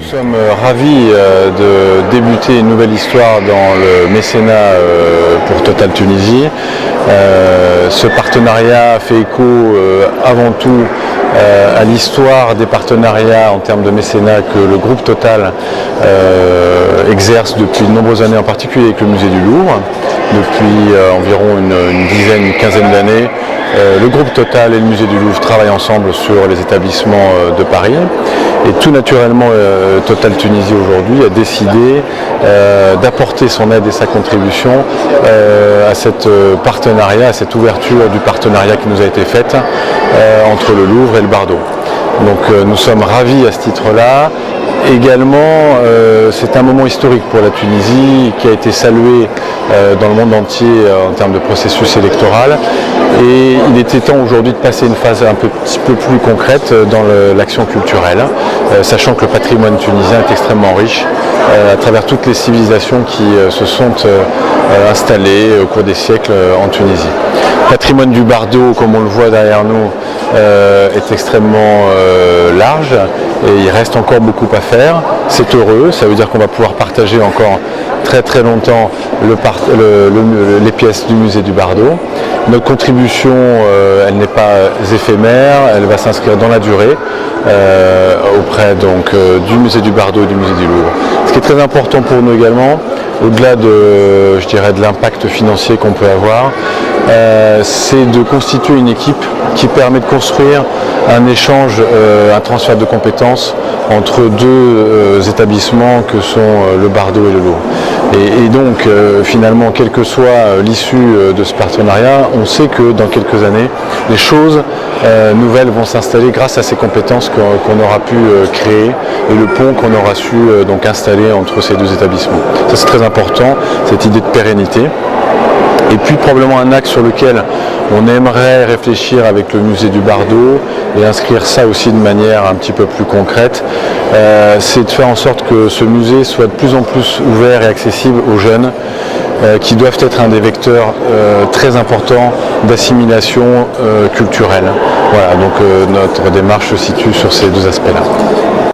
Nous sommes ravis de débuter une nouvelle histoire dans le mécénat pour Total Tunisie. Ce partenariat fait écho avant tout à l'histoire des partenariats en termes de mécénat que le groupe Total exerce depuis de nombreuses années, en particulier avec le musée du Louvre. Depuis environ une quinzaine d'années, le groupe Total et le musée du Louvre travaillent ensemble sur les établissements de Paris. Et tout naturellement, Total Tunisie aujourd'hui a décidé d'apporter son aide et sa contribution à cet partenariat, à cette ouverture du partenariat qui nous a été faite entre le Louvre et le Bardo. Donc nous sommes ravis à ce titre-là. Également, c'est un moment historique pour la Tunisie qui a été salué dans le monde entier en termes de processus électoral. Et il était temps aujourd'hui de passer une phase un petit peu plus concrète dans l'action culturelle, sachant que le patrimoine tunisien est extrêmement riche à travers toutes les civilisations qui se sont installées au cours des siècles en Tunisie. Le patrimoine du Bardo, comme on le voit derrière nous, est extrêmement large et il reste encore beaucoup à faire. C'est heureux, ça veut dire qu'on va pouvoir partager encore très longtemps les pièces du musée du Bardo. Notre contribution, elle n'est pas éphémère, elle va s'inscrire dans la durée auprès donc, du musée du Bardo et du musée du Louvre. Ce qui est très important pour nous également, au-delà de, je dirais, de l'impact financier qu'on peut avoir, c'est de constituer une équipe qui permet de construire un échange, un transfert de compétences entre deux établissements que sont le Bardo et le Louvre. Et donc finalement, quelle que soit l'issue de ce partenariat, on sait que dans quelques années, les choses nouvelles vont s'installer grâce à ces compétences qu'on aura pu créer et le pont qu'on aura su donc installer entre ces deux établissements. Ça c'est très important, cette idée de pérennité. Et puis probablement un axe sur lequel on aimerait réfléchir avec le musée du Bardo et inscrire ça aussi de manière un petit peu plus concrète, c'est de faire en sorte que ce musée soit de plus en plus ouvert et accessible aux jeunes qui doivent être un des vecteurs très importants d'assimilation culturelle. Voilà, donc notre démarche se situe sur ces deux aspects-là.